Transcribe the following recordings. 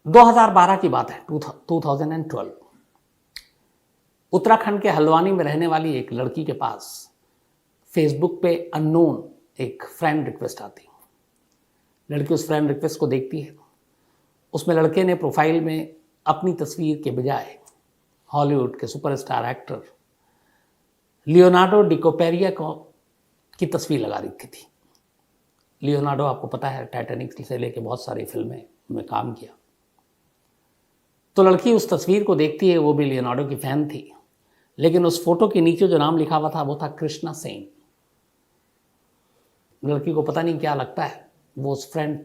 2012 की बात है, 2012। उत्तराखंड के हल्द्वानी में रहने वाली एक लड़की के पास फेसबुक पे अननोन एक फ्रेंड रिक्वेस्ट आती। लड़की उस फ्रेंड रिक्वेस्ट को देखती है। उसमें लड़के ने प्रोफाइल में अपनी तस्वीर के बजाय हॉलीवुड के सुपरस्टार एक्टर लियोनार्डो डिकोपेरिया की तस्वीर लगा रखी थी। लियोनार्डो आपको पता है टाइटैनिक से लेकर बहुत सारी फिल्में में काम किया। तो लड़की उस तस्वीर को देखती है, वो भी लियोनार्डो की फैन थी, लेकिन उस फोटो के नीचे जो नाम लिखा हुआ था वो था कृष्णा सेन। लड़की को पता नहीं क्या लगता है, वो उस फ्रेंड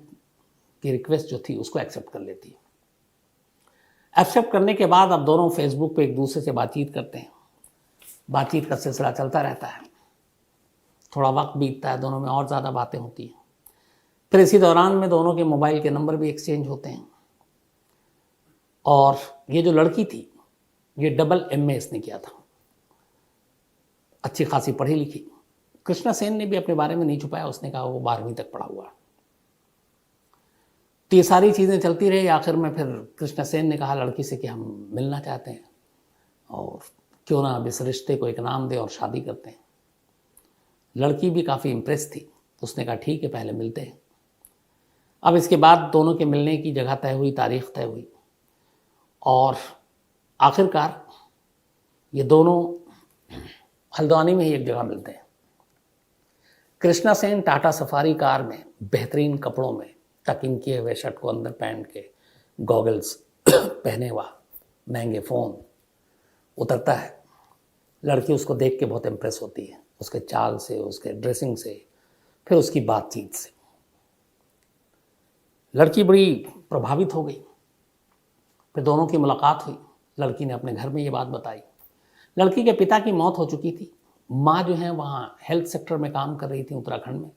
की रिक्वेस्ट जो थी उसको एक्सेप्ट कर लेती है। एक्सेप्ट करने के बाद अब दोनों फेसबुक पे एक दूसरे से बातचीत करते हैं। बातचीत का सिलसिला चलता रहता है, थोड़ा वक्त बीतता है, दोनों में और ज़्यादा बातें होती हैं। फिर इसी दौरान में दोनों के मोबाइल के नंबर भी एक्सचेंज होते हैं। और ये जो लड़की थी ये AA इसने किया था, अच्छी खासी पढ़ी लिखी। कृष्णा सेन ने भी अपने बारे में नहीं छुपाया, उसने कहा वो 12वीं तक पढ़ा हुआ। तो ये सारी चीज़ें चलती रही। आखिर में फिर कृष्णा सेन ने कहा लड़की से कि हम मिलना चाहते हैं और क्यों ना अब इस रिश्ते को एक नाम दे और शादी करते हैं। लड़की भी काफ़ी इम्प्रेस थी, उसने कहा ठीक है पहले मिलते हैं। अब इसके बाद दोनों के मिलने की जगह तय हुई, तारीख तय हुई और आखिरकार ये दोनों हल्द्वानी में ही एक जगह मिलते हैं। कृष्णा सेन टाटा सफारी कार में बेहतरीन कपड़ों में, टक इन किए हुए शर्ट को अंदर पहन के, गॉगल्स पहने हुआ, महंगे फ़ोन, उतरता है। लड़की उसको देख के बहुत इम्प्रेस होती है, उसके चाल से, उसके ड्रेसिंग से, फिर उसकी बातचीत से। लड़की बड़ी प्रभावित हो गई। फिर दोनों की मुलाकात हुई। लड़की ने अपने घर में ये बात बताई। लड़की के पिता की मौत हो चुकी थी। माँ जो है वहाँ हेल्थ सेक्टर में काम कर रही थी उत्तराखंड में,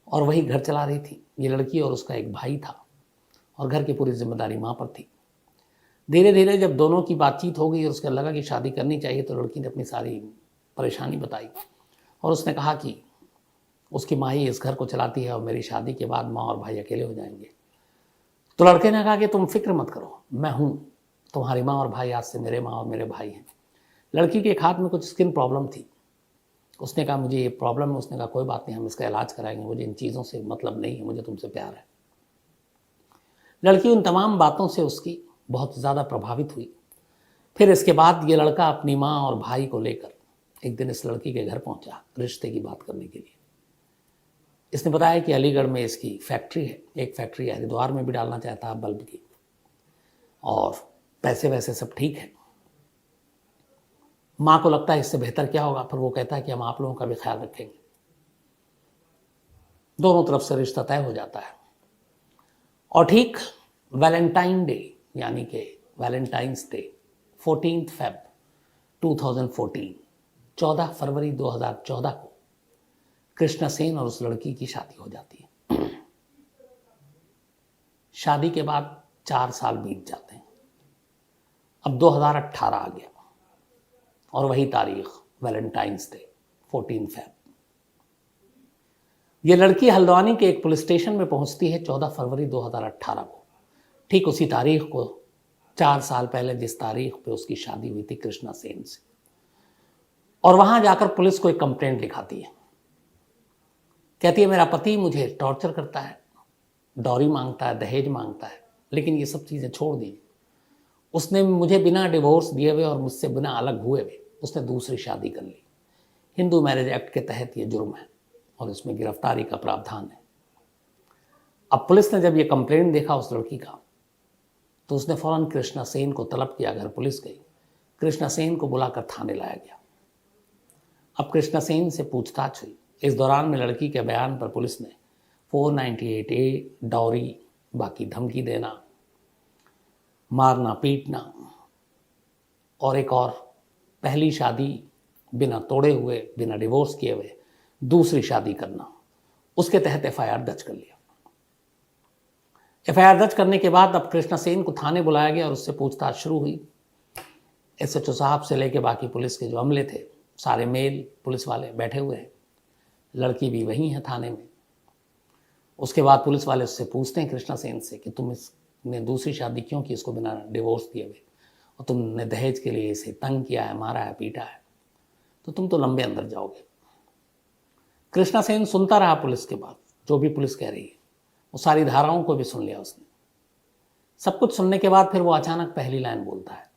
और वही घर चला रही थी। ये लड़की और उसका एक भाई था और घर की पूरी जिम्मेदारी माँ पर थी। धीरे धीरे जब दोनों की बातचीत हो गई और उसको लगा कि शादी करनी चाहिए, तो लड़की ने अपनी सारी परेशानी बताई और उसने कहा कि उसकी माँ ही इस घर को चलाती है और मेरी शादी के बाद माँ और भाई अकेले हो जाएंगे। तो लड़के ने कहा कि तुम फिक्र मत करो, मैं हूँ, तुम्हारी माँ और भाई आज से मेरे माँ और मेरे भाई हैं। लड़की के एक हाथ में कुछ स्किन प्रॉब्लम थी। उसने कहा मुझे ये प्रॉब्लम है। उसने कहा कोई बात नहीं, हम इसका इलाज कराएंगे, मुझे इन चीज़ों से मतलब नहीं है, मुझे तुमसे प्यार है। लड़की उन तमाम बातों से उसकी बहुत ज़्यादा प्रभावित हुई। फिर इसके बाद ये लड़का अपनी माँ और भाई को लेकर एक दिन इस लड़की के घर पहुंचा रिश्ते की बात करने के लिए। इसने बताया कि अलीगढ़ में इसकी फैक्ट्री है, एक फैक्ट्री हरिद्वार में भी डालना चाहता है बल्ब की, और पैसे वैसे सब ठीक है। माँ को लगता है इससे बेहतर क्या होगा, फिर वो कहता है कि हम आप लोगों का भी ख्याल रखेंगे। दोनों तरफ से रिश्ता तय हो जाता है। और ठीक वैलेंटाइन डे यानी कि वैलेंटाइंस डे 14 फेब 2014, 14 फरवरी 2014 को कृष्णा सेन और उस लड़की की शादी हो जाती है। शादी के बाद 4 साल बीत जाते हैं। अब 2018 आ गया और वही तारीख वैलेंटाइंस डे 14 फेब। ये लड़की हल्द्वानी के एक पुलिस स्टेशन में पहुंचती है 14 फरवरी 2018 को। ठीक उसी तारीख को 4 साल पहले जिस तारीख पे उसकी शादी हुई थी कृष्णा सेन से। और वहां जाकर पुलिस को एक कंप्लेंट लिखाती है। कहती है मेरा पति मुझे टॉर्चर करता है, डॉरी मांगता है, दहेज मांगता है, लेकिन ये सब चीज़ें छोड़ दी। उसने मुझे बिना डिवोर्स दिए हुए और मुझसे बिना अलग हुए हुए उसने दूसरी शादी कर ली। हिंदू मैरिज एक्ट के तहत ये जुर्म है और इसमें गिरफ्तारी का प्रावधान है। अब पुलिस ने जब ये कंप्लेंट देखा उस लड़की का, तो उसने फौरन कृष्णा सेन को तलब किया। घर पुलिस गई, कृष्णा सेन को बुलाकर थाने लाया गया। अब कृष्णा सेन से पूछताछ हुई। इस दौरान में लड़की के बयान पर पुलिस ने 498A डॉरी, बाकी धमकी देना, मारना पीटना, और एक और पहली शादी बिना तोड़े हुए, बिना डिवोर्स किए हुए दूसरी शादी करना, उसके तहत FIR दर्ज कर लिया। FIR दर्ज करने के बाद अब कृष्णा सेन को थाने बुलाया गया और उससे पूछताछ शुरू हुई। SHO साहब से लेके बाकी पुलिस के जो अमले थे, सारे मेल पुलिस वाले बैठे हुए हैं। लड़की भी वहीं है थाने में। उसके बाद पुलिस वाले उससे पूछते हैं कृष्णा सेन से कि तुम इस ने दूसरी शादी क्यों की इसको बिना डिवोर्स दिए हुए, और तुमने दहेज के लिए इसे तंग किया है, मारा है, पीटा है, तो तुम तो लंबे अंदर जाओगे। कृष्णा सेन सुनता रहा पुलिस के बात, जो भी पुलिस कह रही है, वो सारी धाराओं को भी सुन लिया उसने। सब कुछ सुनने के बाद फिर वो अचानक पहली लाइन बोलता है,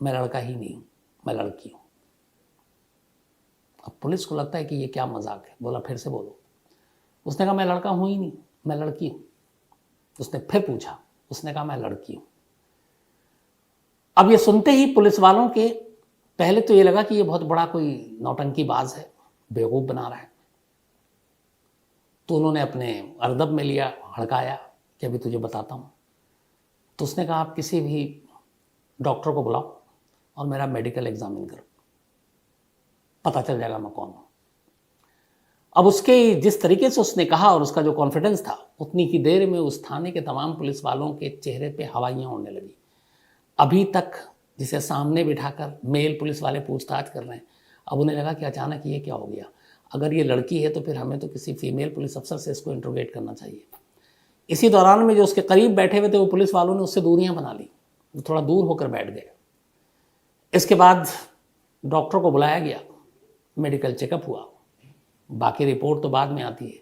मैं लड़का ही नहीं हूं, मैं लड़की हूं। अब पुलिस को लगता है कि ये क्या मजाक है, बोला फिर से बोलो। उसने कहा मैं लड़का हूं ही नहीं, मैं लड़की हूं। उसने फिर पूछा, उसने कहा मैं लड़की हूं। अब ये सुनते ही पुलिस वालों के पहले तो ये लगा कि ये बहुत बड़ा कोई नौटंकीबाज है, बेवकूफ बना रहा है। तो उन्होंने अपने अर्दब में लिया, हड़काया कि अभी तुझे बताता हूं। तो उसने कहा आप किसी भी डॉक्टर को बुलाओ और मेरा मेडिकल एग्जामिन करो, पता चल जाएगा मैं कौन हूं। अब उसके जिस तरीके से उसने कहा और उसका जो कॉन्फिडेंस था, उतनी ही देर में उस थाने के तमाम पुलिस वालों के चेहरे पे हवाइयां उड़ने लगी। अभी तक जिसे सामने बिठाकर मेल पुलिस वाले पूछताछ कर रहे हैं, अब उन्हें लगा कि अचानक ये क्या हो गया। अगर ये लड़की है तो फिर हमें तो किसी फीमेल पुलिस अफसर से इसको इंट्रोगेट करना चाहिए। इसी दौरान में जो उसके करीब बैठे हुए थे वो पुलिस वालों ने उससे दूरियां बना ली, वो थोड़ा दूर होकर बैठ गए। इसके बाद डॉक्टर को बुलाया गया, मेडिकल चेकअप हुआ। बाकी रिपोर्ट तो बाद में आती है।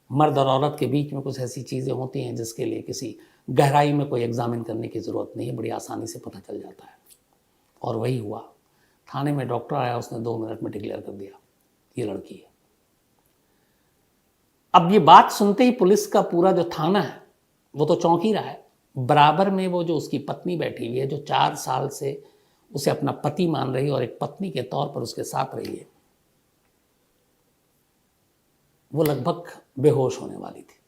मर्द और औरत के बीच में कुछ ऐसी चीज़ें होती हैं जिसके लिए किसी गहराई में कोई एग्जामिन करने की ज़रूरत नहीं है, बड़ी आसानी से पता चल जाता है। और वही हुआ। थाने में डॉक्टर आया, उसने 2 मिनट में डिक्लेयर कर दिया ये लड़की है। अब ये बात सुनते ही पुलिस का पूरा जो थाना है वो तो चौंक ही रहा है। बराबर में वो जो उसकी पत्नी बैठी हुई है, जो 4 साल से उसे अपना पति मान रही है और एक पत्नी के तौर पर उसके साथ रही है, वो लगभग बेहोश होने वाली थी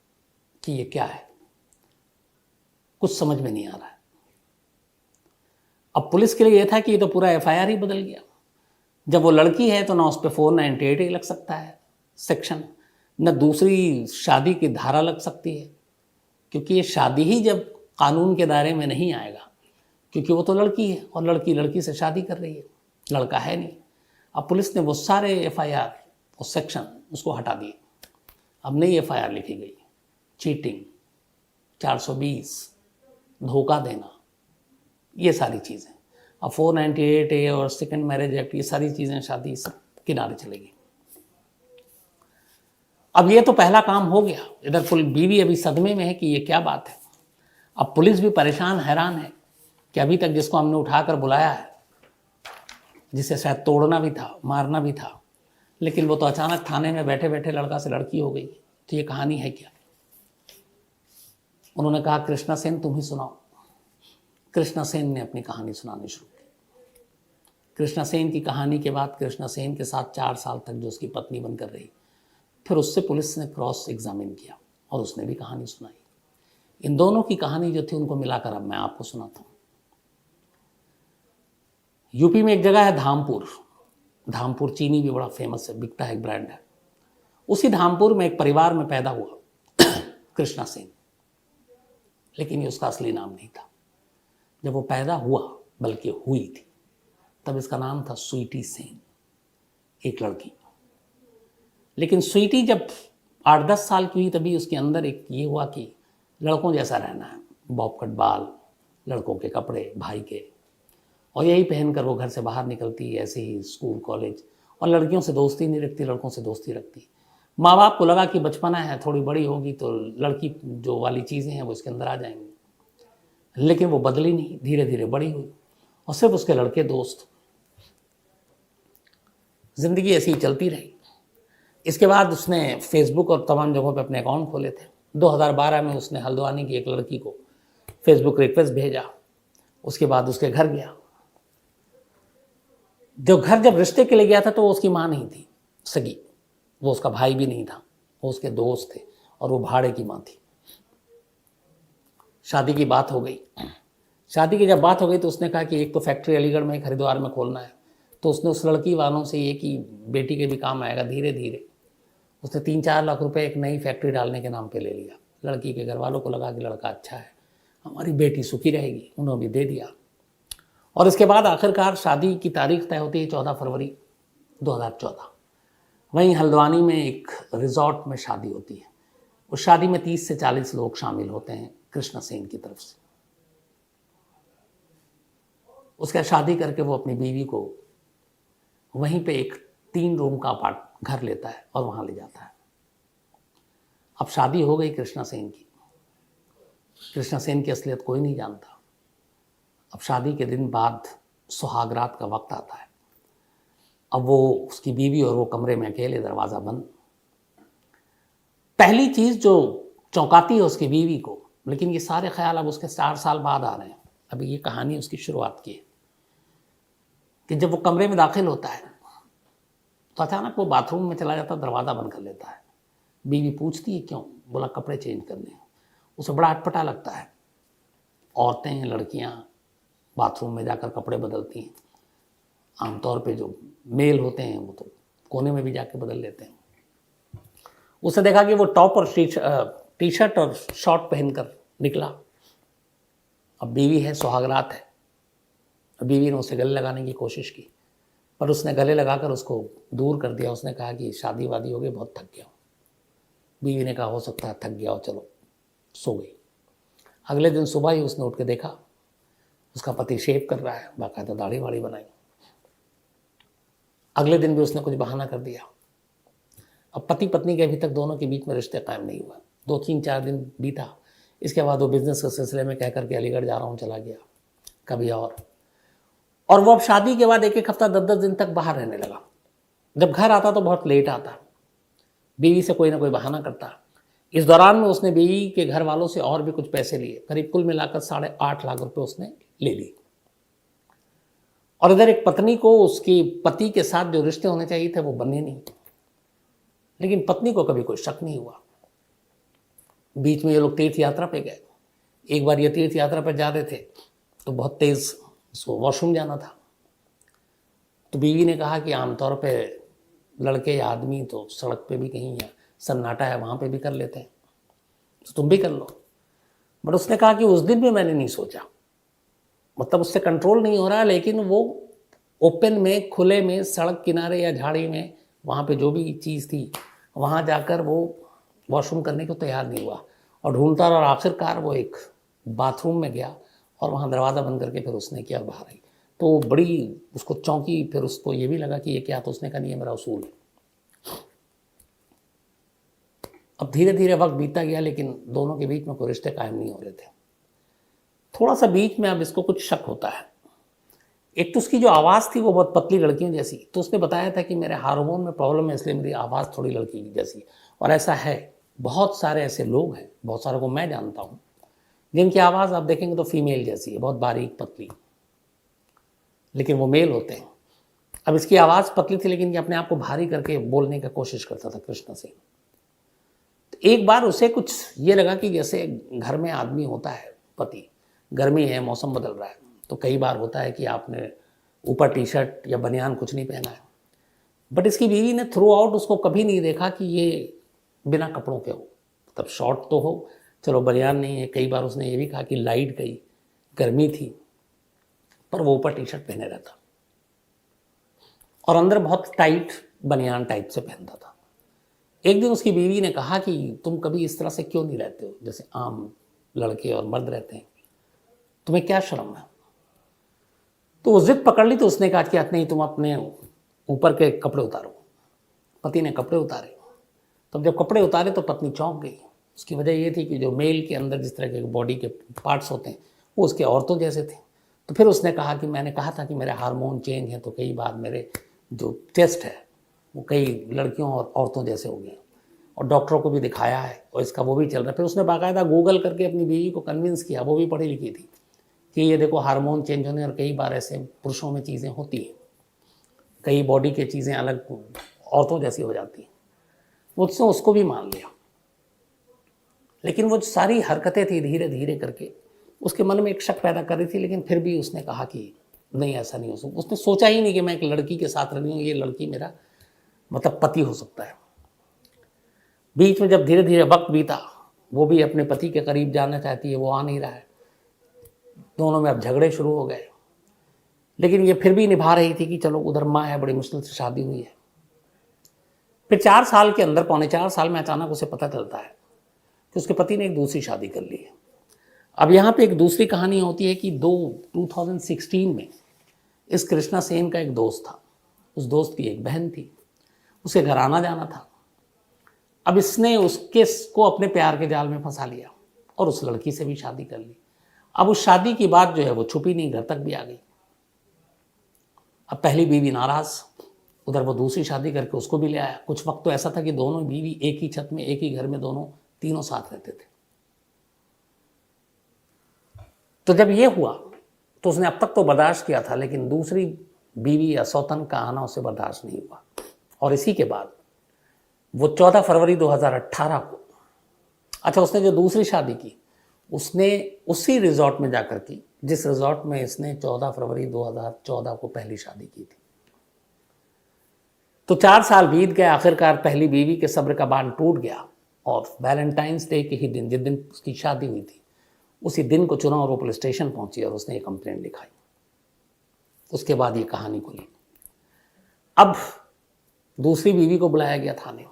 कि ये क्या है, कुछ समझ में नहीं आ रहा है। अब पुलिस के लिए यह था कि ये तो पूरा एफआईआर ही बदल गया। जब वो लड़की है तो ना उस पर 498 ही लग सकता है सेक्शन, न दूसरी शादी की धारा लग सकती है, क्योंकि ये शादी ही जब कानून के दायरे में नहीं आएगा, क्योंकि वो तो लड़की है और लड़की लड़की से शादी कर रही है, लड़का है नहीं। अब पुलिस ने वो सारे एफआईआर और सेक्शन उसको हटा दिए। अब नई एफआईआर लिखी गई, चीटिंग, 420, धोखा देना, ये सारी चीज़ें। अब 498A और सेकेंड मैरिज एक्ट, ये सारी चीज़ें शादी सब किनारे चलेगी। अब ये तो पहला काम हो गया। इधर फुल बीवी अभी सदमे में है कि ये क्या बात है। अब पुलिस भी परेशान हैरान है कि अभी तक जिसको हमने उठाकर बुलाया है, जिसे शायद तोड़ना भी था, मारना भी था, लेकिन वो तो अचानक थाने में बैठे बैठे लड़का से लड़की हो गई। तो ये कहानी है क्या? उन्होंने कहा कृष्णा सेन तुम ही सुनाओ। कृष्णा सेन ने अपनी कहानी सुनानी शुरू की। कृष्णा सेन की कहानी के बाद कृष्णा सेन के साथ 4 साल तक जो उसकी पत्नी बनकर रही, फिर उससे पुलिस ने क्रॉस एग्जामिन किया और उसने भी कहानी सुनाई। इन दोनों की कहानी जो थी उनको मिलाकर अब मैं आपको सुनाता हूँ। यूपी में एक जगह है धामपुर। धामपुर चीनी भी बड़ा फेमस है, बिकता है, एक ब्रांड है। उसी धामपुर में एक परिवार में पैदा हुआ कृष्णा सेन, लेकिन ये उसका असली नाम नहीं था। जब वो पैदा हुआ, बल्कि हुई थी, तब इसका नाम था स्वीटी सेन, एक लड़की। लेकिन स्वीटी जब 8-10 साल की हुई तभी उसके अंदर एक ये हुआ कि लड़कों जैसा रहना है, बॉब कट बाल, लड़कों के कपड़े भाई के, और यही पहनकर वो घर से बाहर निकलती, ऐसे ही स्कूल कॉलेज, और लड़कियों से दोस्ती नहीं रखती, लड़कों से दोस्ती रखती। माँ बाप को लगा कि बचपना है, थोड़ी बड़ी होगी तो लड़की जो वाली चीज़ें हैं वो इसके अंदर आ जाएंगी, लेकिन वो बदली नहीं, धीरे धीरे बड़ी हुई और सिर्फ उसके लड़के दोस्त। ज़िंदगी ऐसी ही चलती रही। इसके बाद उसने फेसबुक और तमाम जगहों पे अपने अकाउंट खोले थे। 2012 में उसने हल्द्वानी की एक लड़की को फेसबुक रिक्वेस्ट भेजा। उसके बाद उसके घर गया। जब रिश्ते के लिए गया था तो वो उसकी माँ नहीं थी सगी, वो उसका भाई भी नहीं था, वो उसके दोस्त थे और वो भाड़े की माँ थी। शादी की बात हो गई। शादी की जब बात हो गई तो उसने कहा कि एक तो फैक्ट्री अलीगढ़ में, एक हरिद्वार में खोलना है। तो उसने उस लड़की वालों से ये कि बेटी के भी काम आएगा, धीरे धीरे उसने 3-4 लाख रुपए एक नई फैक्ट्री डालने के नाम पे ले लिया। लड़की के घर वालों को लगा कि लड़का अच्छा है, हमारी बेटी सुखी रहेगी, उन्होंने भी दे दिया। और इसके बाद आखिरकार शादी की तारीख तय होती है 14 फरवरी 2014। वहीं हल्द्वानी में एक रिजॉर्ट में शादी होती है। उस शादी में 30 से 40 लोग शामिल होते हैं। कृष्णा सेन की तरफ से। उसके बाद शादी करके वो अपनी बीवी को वहीं पे एक 3 रूम का घर लेता है और वहाँ ले जाता है। अब शादी हो गई कृष्णा सेन की। कृष्णा सेन की असलियत कोई नहीं जानता। अब शादी के दिन बाद सुहागरात का वक्त आता है। अब वो उसकी बीवी और वो कमरे में अकेले, दरवाज़ा बंद। पहली चीज़ जो चौंकाती है उसकी बीवी को, लेकिन ये सारे ख्याल अब उसके 4 साल बाद आ रहे हैं। अभी ये कहानी उसकी शुरुआत की है कि जब वो कमरे में दाखिल होता है तो अचानक वो बाथरूम में चला जाता है, दरवाज़ा बंद कर लेता है। बीवी पूछती है क्यों? बोला कपड़े चेंज करने। उसे बड़ा अटपटा लगता है। औरतें, लड़कियां बाथरूम में जाकर कपड़े बदलती हैं। आमतौर पे जो मेल होते हैं वो तो कोने में भी जाके बदल लेते हैं। उसने देखा कि वो टॉप और टी शर्ट और शॉर्ट पहनकर निकला। अब बीवी है, सुहागरात है। बीवी ने उसे गले लगाने की कोशिश की, पर उसने गले लगाकर उसको दूर कर दिया। उसने कहा कि शादी वादी हो गई, बहुत थक गया हूँ। बीवी ने कहा हो सकता है थक गया हो, चलो सो गई। अगले दिन सुबह ही उसने उठ के देखा उसका पति शेव कर रहा है, बाकायदा दाढ़ी वाड़ी बनाई। अगले दिन भी उसने कुछ बहाना कर दिया। अब पति पत्नी के अभी तक दोनों के बीच में रिश्ते कायम नहीं हुआ। 2-3-4 दिन बीता। इसके बाद वो बिजनेस के सिलसिले में कह करके अलीगढ़ जा रहा हूँ चला गया, कभी और वो अब शादी के बाद 1-1 हफ्ता 10-10 दिन तक बाहर रहने लगा। जब घर आता तो बहुत लेट आता, बीवी से कोई ना कोई बहाना करता। इस दौरान में उसने बीवी के घर वालों से और भी कुछ पैसे लिए, करीब कुल मिलाकर 8.5 लाख रुपए उसने ले लिए। और इधर एक पत्नी को उसकी पति के साथ जो रिश्ते होने चाहिए थे वो बने नहीं। लेकिन पत्नी को कभी कोई शक नहीं हुआ। बीच में ये लोग तीर्थ यात्रा पे गए। एक बार ये तीर्थ यात्रा पर जा रहे थे तो बहुत तेज उसको वॉशरूम जाना था। तो बीवी ने कहा कि आमतौर पे लड़के या आदमी तो सड़क पे भी कहीं या सन्नाटा है वहाँ पे भी कर लेते हैं, तो तुम भी कर लो। बट उसने कहा कि उस दिन भी मैंने नहीं सोचा, मतलब उससे कंट्रोल नहीं हो रहा, लेकिन वो ओपन में, खुले में, सड़क किनारे या झाड़ी में, वहाँ पे जो भी चीज़ थी वहाँ जाकर वो वॉशरूम करने को तैयार नहीं हुआ और ढूंढता रहा। और आखिरकार वो एक बाथरूम में गया और वहाँ दरवाज़ा बंद करके फिर उसने किया, बाहर आई। तो बड़ी उसको चौंकी। फिर उसको ये भी लगा कि ये क्या, तो उसने कहा नहीं, ये मेरा उसूल है। अब धीरे धीरे वक्त बीतता गया, लेकिन दोनों के बीच में कोई रिश्ते कायम नहीं हो रहे थे। थोड़ा सा बीच में अब इसको कुछ शक होता है। एक तो उसकी जो आवाज़ थी वो बहुत पतली लड़कियों जैसी, तो उसने बताया था कि मेरे हार्मोन में प्रॉब्लम है, इसलिए मेरी आवाज़ थोड़ी लड़की की जैसी है। और ऐसा है, बहुत सारे ऐसे लोग हैं, बहुत सारे को मैं जानता हूँ, जिनकी आवाज़ आप देखेंगे तो फीमेल जैसी है, बहुत बारीक पतली, लेकिन वो मेल होते हैं। अब इसकी आवाज़ पतली थी, लेकिन ये अपने आप को भारी करके बोलने की कोशिश करता था कृष्णा सेन। तो एक बार उसे कुछ ये लगा कि जैसे घर में आदमी होता है, पति, गर्मी है, मौसम बदल रहा है, तो कई बार होता है कि आपने ऊपर टी शर्ट या बनियान कुछ नहीं पहना है। बट इसकी बीवी ने थ्रू आउट उसको कभी नहीं देखा कि ये बिना कपड़ों के हो, मतलब शॉर्ट तो हो, चलो बनियान नहीं है। कई बार उसने ये भी कहा कि लाइट गई, गर्मी थी, पर वो ऊपर टी शर्ट पहने रहता और अंदर बहुत टाइट बनियान टाइप से पहनता था। एक दिन उसकी बीवी ने कहा कि तुम कभी इस तरह से क्यों नहीं रहते हो जैसे आम लड़के और मर्द रहते हैं, तुम्हें क्या शर्म है? तो वो जिद पकड़ ली। तो उसने कहा कि नहीं, तुम अपने ऊपर के कपड़े उतारो। पति ने कपड़े उतारे। तब जब कपड़े उतारे तो पत्नी चौंक गई। उसकी वजह ये थी कि जो मेल के अंदर जिस तरह के बॉडी के पार्ट्स होते हैं वो उसके औरतों जैसे थे। तो फिर उसने कहा कि मैंने कहा था कि मेरे हार्मोन चेंज हैं, तो कई बार मेरे जो चेस्ट है वो कई लड़कियों और औरतों जैसे हो गए, और डॉक्टरों को भी दिखाया है और इसका वो भी चल रहा है। फिर उसने बाकायदा गूगल करके अपनी बीवी को कन्विंस किया, वो भी पढ़ी लिखी थी, कि ये देखो हार्मोन चेंज होने और कई बार ऐसे पुरुषों में चीज़ें होती हैं, कई बॉडी के चीज़ें अलग औरतों जैसी हो जाती हैं। मुझसे उसको भी मान लिया, लेकिन वो सारी हरकतें थी धीरे धीरे करके उसके मन में एक शक पैदा कर रही थी। लेकिन फिर भी उसने कहा कि नहीं, ऐसा नहीं हो सकता। उसने सोचा ही नहीं कि मैं एक लड़की के साथ रही हूँ, ये लड़की मेरा मतलब पति हो सकता है। बीच में जब धीरे धीरे वक्त बीता, वो भी अपने पति के करीब जाना चाहती है, वो आ नहीं रहा है। दोनों में अब झगड़े शुरू हो गए, लेकिन ये फिर भी निभा रही थी कि चलो उधर माँ है, बड़ी मुश्किल से शादी हुई है। फिर 4 साल के अंदर, 3.25 साल में अचानक उसे पता चलता है कि उसके पति ने एक दूसरी शादी कर ली है। अब यहाँ पे एक दूसरी कहानी होती है कि 2016 में इस कृष्णा सेन का एक दोस्त था, उस दोस्त की एक बहन थी, उसे घर आना जाना था। अब इसने उसके को अपने प्यार के जाल में फंसा लिया और उस लड़की से भी शादी कर ली। अब उस शादी की बात जो है वो छुपी नहीं, घर तक भी आ गई। अब पहली बीवी नाराज, उधर वो दूसरी शादी करके उसको भी ले आया। कुछ वक्त तो ऐसा था कि दोनों बीवी एक ही छत में, एक ही घर में, दोनों तीनों साथ रहते थे। तो जब ये हुआ तो उसने अब तक तो बर्दाश्त किया था, लेकिन दूसरी बीवी या सौतन का आना उसे बर्दाश्त नहीं हुआ। और इसी के बाद वो 14 फरवरी 2018 को, अच्छा उसने जो दूसरी शादी की उसने उसी रिजॉर्ट में जाकर की जिस रिजॉर्ट में इसने 14 फरवरी 2014 को पहली शादी की थी। तो 4 साल बीत गए, आखिरकार पहली बीवी के सब्र का बांध टूट गया और वैलेंटाइंस डे के ही दिन, जिस दिन उसकी शादी हुई थी, उसी दिन को चुना और वो पुलिस स्टेशन पहुंची और उसने ये कंप्लेंट लिखाई। उसके बाद ये कहानी खुली। अब दूसरी बीवी को बुलाया गया थाने,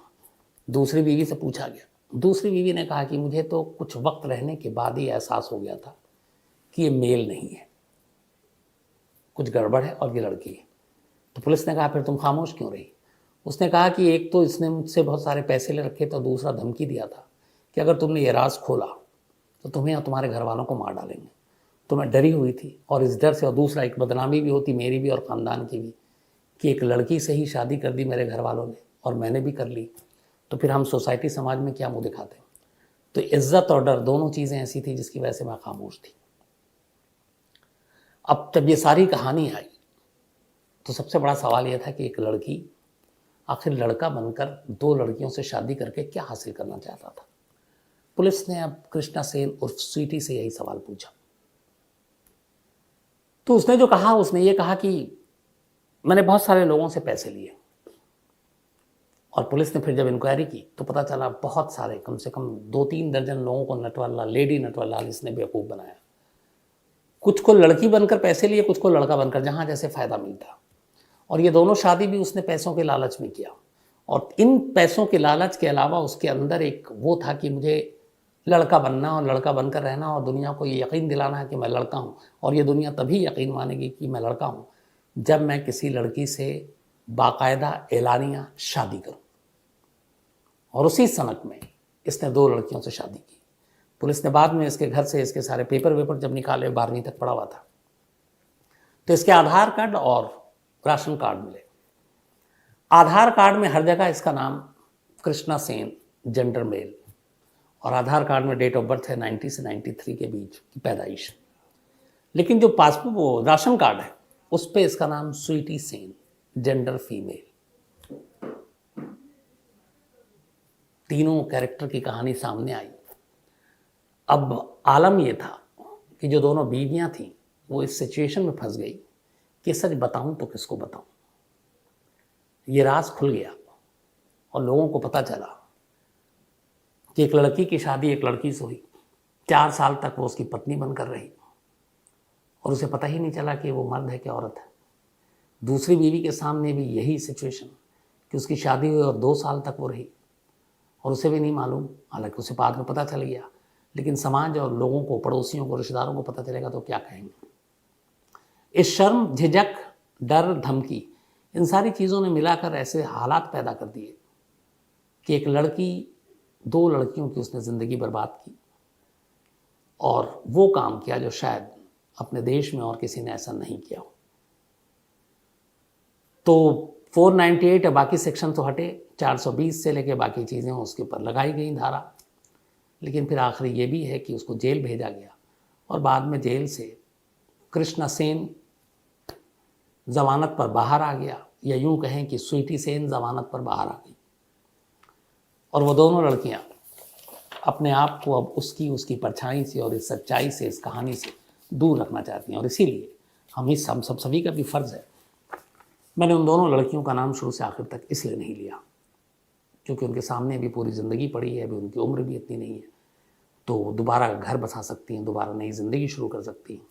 दूसरी बीवी से पूछा गया। दूसरी बीवी ने कहा कि मुझे तो कुछ वक्त रहने के बाद ही एहसास हो गया था कि ये मेल नहीं है, कुछ गड़बड़ है और ये लड़की है। तो पुलिस ने कहा फिर तुम खामोश क्यों रही? उसने कहा कि एक तो इसने मुझसे बहुत सारे पैसे ले रखे, तो दूसरा धमकी दिया था कि अगर तुमने ये राज खोला तो तुम्हें और तुम्हारे घर वालों को मार डालेंगे। तो मैं डरी हुई थी और इस डर से, और दूसरा एक बदनामी भी होती मेरी भी और ख़ानदान की भी कि एक लड़की से ही शादी कर दी मेरे घर वालों ने और मैंने भी कर ली, तो फिर हम सोसाइटी समाज में क्या मुँह दिखाते। तो इज्जत और डर दोनों चीज़ें ऐसी थी जिसकी वजह से मैं खामोश थी। अब जब ये सारी कहानी आई तो सबसे बड़ा सवाल यह था कि एक लड़की आखिर लड़का बनकर 2 लड़कियों से शादी करके क्या हासिल करना चाहता था। पुलिस ने अब कृष्णा सेन उर्फ स्वीटी से यही सवाल पूछा। तो उसने जो कहा, उसने ये कहा कि मैंने बहुत सारे लोगों से पैसे लिए। और पुलिस ने फिर जब इंक्वायरी की तो पता चला बहुत सारे, कम से कम 2-3 दर्जन लोगों को नटवरलाल, लेडी नटवरलाल इसने बेवकूफ़ बनाया। कुछ को लड़की बनकर पैसे लिए, कुछ को लड़का बनकर, जहाँ जैसे फ़ायदा मिलता। और ये दोनों शादी भी उसने पैसों के लालच में किया। और इन पैसों के लालच के अलावा उसके अंदर एक वो था कि मुझे लड़का बनना और लड़का बनकर रहना और दुनिया को ये यकीन दिलाना है कि मैं लड़का हूँ। और ये दुनिया तभी यकीन मानेगी कि मैं लड़का हूँ जब मैं किसी लड़की से बाकायदा एलानिया शादी करूँ। और उसी सनक में इसने 2 लड़कियों से शादी की। पुलिस ने बाद में इसके घर से इसके सारे पेपर वेपर जब निकाले, 12वीं तक पढ़ा हुआ था, तो इसके आधार कार्ड और राशन कार्ड मिले। आधार कार्ड में हर जगह इसका नाम कृष्णा सेन, जेंडर मेल, और आधार कार्ड में डेट ऑफ बर्थ है 90 से 93 के बीच की पैदाइश। लेकिन जो पासपोर्ट, वो राशन कार्ड है, उस पर इसका नाम स्वीटी सेन, जेंडर फीमेल। तीनों कैरेक्टर की कहानी सामने आई। अब आलम यह था कि जो दोनों बीवियां थीं वो इस सिचुएशन में फंस गई कि सच बताऊं तो किसको बताऊं। ये राज खुल गया और लोगों को पता चला कि एक लड़की की शादी एक लड़की से हुई। 4 साल तक वो उसकी पत्नी बनकर रही और उसे पता ही नहीं चला कि वो मर्द है कि औरत है। दूसरी बीवी के सामने भी यही सिचुएशन कि उसकी शादी हुई और 2 साल तक वो रही और उसे भी नहीं मालूम, हालांकि उसे बाद में पता चल गया। लेकिन समाज और लोगों को, पड़ोसियों को, रिश्तेदारों को पता चलेगा तो क्या कहेंगे। इस शर्म, झिझक, डर, धमकी, इन सारी चीज़ों ने मिलाकर ऐसे हालात पैदा कर दिए कि एक लड़की, 2 लड़कियों की उसने ज़िंदगी बर्बाद की और वो काम किया जो शायद अपने देश में और किसी ने ऐसा नहीं किया हो। तो 498 या बाकी सेक्शन तो हटे, 420 से लेके बाकी चीज़ें उसके ऊपर लगाई गई धारा। लेकिन फिर आखिरी ये भी है कि उसको जेल भेजा गया और बाद में जेल से कृष्णा सेन ज़मानत पर बाहर आ गया, या यूँ कहें कि स्वीटी सेन ज़मानत पर बाहर आ गई। और वो दोनों लड़कियां अपने आप को अब उसकी परछाई से और इस सच्चाई से, इस कहानी से दूर रखना चाहती हैं। और इसीलिए हम सब सभी का भी फ़र्ज़ है। मैंने उन दोनों लड़कियों का नाम शुरू से आखिर तक इसलिए नहीं लिया क्योंकि उनके सामने अभी पूरी ज़िंदगी पड़ी है, अभी उनकी उम्र भी इतनी नहीं है, तो दोबारा घर बसा सकती हैं, दोबारा नई ज़िंदगी शुरू कर सकती हैं।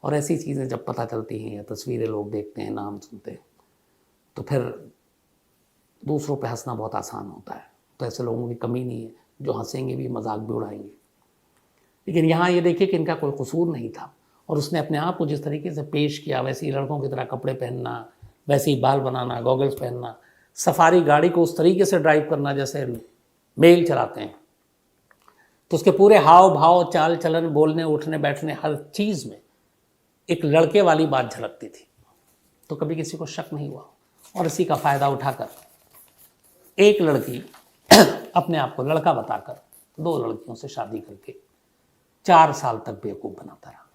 और ऐसी चीज़ें जब पता चलती हैं या तस्वीरें लोग देखते हैं, नाम सुनते हैं, तो फिर दूसरों पे हंसना बहुत आसान होता है। तो ऐसे लोगों की कमी नहीं है जो हंसेंगे भी, मजाक भी उड़ाएंगे। लेकिन यहाँ ये देखिए कि इनका कोई कसूर नहीं था, और उसने अपने आप को जिस तरीके से पेश किया, वैसे ही लड़कों की तरह कपड़े पहनना, वैसे ही बाल बनाना, गॉगल्स पहनना, सफारी गाड़ी को उस तरीके से ड्राइव करना जैसे मेल चलाते हैं, तो उसके पूरे हाव भाव, चाल चलन, बोलने उठने बैठने, हर चीज़ में एक लड़के वाली बात झलकती थी। तो कभी किसी को शक नहीं हुआ, और इसी का फ़ायदा उठाकर एक लड़की अपने आप को लड़का बताकर 2 लड़कियों से शादी करके 4 साल तक बेवकूफ़ बनाता रहा।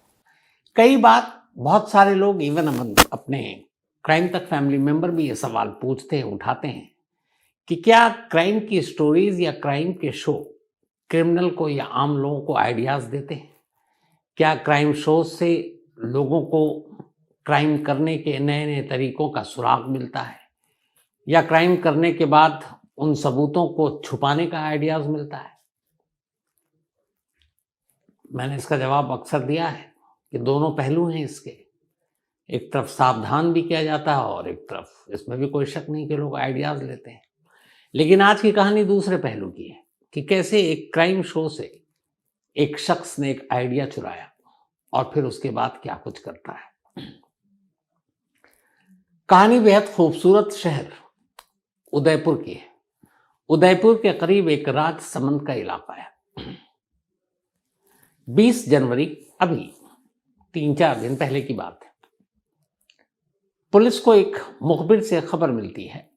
कई बार बहुत सारे लोग, इवन अपने क्राइम तक फैमिली मेंबर भी ये सवाल पूछते हैं, उठाते हैं कि क्या क्राइम की स्टोरीज या क्राइम के शो क्रिमिनल को या आम लोगों को आइडियाज़ देते हैं? क्या क्राइम शो से लोगों को क्राइम करने के नए नए तरीकों का सुराग मिलता है, या क्राइम करने के बाद उन सबूतों को छुपाने का आइडियाज़ मिलता है? मैंने इसका जवाब अक्सर दिया है कि दोनों पहलू हैं इसके। एक तरफ सावधान भी किया जाता है, और एक तरफ इसमें भी कोई शक नहीं कि लोग आइडियाज़ लेते हैं। लेकिन आज की कहानी दूसरे पहलू की है कि कैसे एक क्राइम शो से एक शख्स ने एक आइडिया चुराया और फिर उसके बाद क्या कुछ करता है। कहानी बेहद खूबसूरत शहर उदयपुर की है। उदयपुर के करीब एक राजसमंद का इलाका है। 20 जनवरी, अभी 3-4 दिन पहले की बात है। पुलिस को एक मुखबिर से खबर मिलती है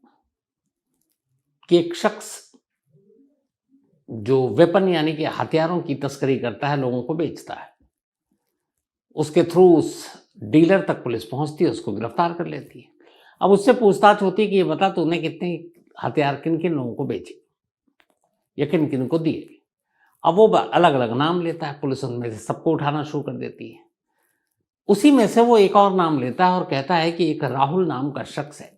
कि एक शख्स जो वेपन यानी कि हथियारों की तस्करी करता है, लोगों को बेचता है, उसके थ्रू उस डीलर तक पुलिस पहुंचती है, उसको गिरफ्तार कर लेती है। अब उससे पूछताछ होती है कि ये बता तूने कितने हथियार किन किन लोगों को बेचे या किन किन को दिए। अब वो अलग अलग नाम लेता है, पुलिस उनमें से सबको उठाना शुरू कर देती है। उसी में से वो एक और नाम लेता है और कहता है कि एक राहुल नाम का शख्स है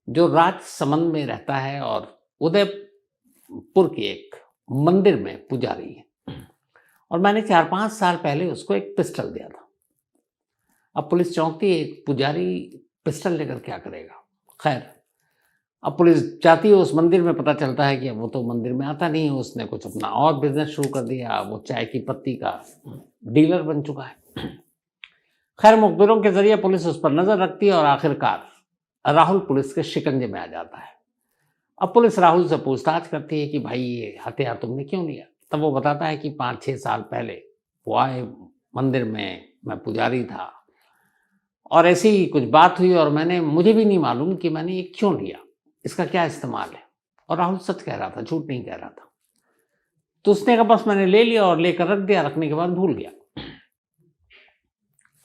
जो राजसमंद में रहता है और उदयपुर के एक मंदिर में पुजारी है, और मैंने 4-5 साल पहले उसको एक पिस्टल दिया था। अब पुलिस चौंकती है, एक पुजारी पिस्टल लेकर क्या करेगा। खैर, अब पुलिस जाती है उस मंदिर में, पता चलता है कि वो तो मंदिर में आता नहीं है, उसने कुछ अपना और बिजनेस शुरू कर दिया, वो चाय की पत्ती का डीलर बन चुका है। खैर, मुखबिरों के जरिए पुलिस उस पर नजर रखती है और आखिरकार राहुल पुलिस के शिकंजे में आ जाता है। अब पुलिस राहुल से पूछताछ करती है कि भाई ये हथियार तुमने क्यों लिया। तब वो बताता है कि 5-6 साल पहले वो आए मंदिर में, मैं पुजारी था और ऐसी ही कुछ बात हुई, और मुझे भी नहीं मालूम कि मैंने ये क्यों लिया, इसका क्या इस्तेमाल है। और राहुल सच कह रहा था, झूठ नहीं कह रहा था। तो उसने कहा बस मैंने ले लिया और लेकर रख दिया, रखने के बाद भूल गया।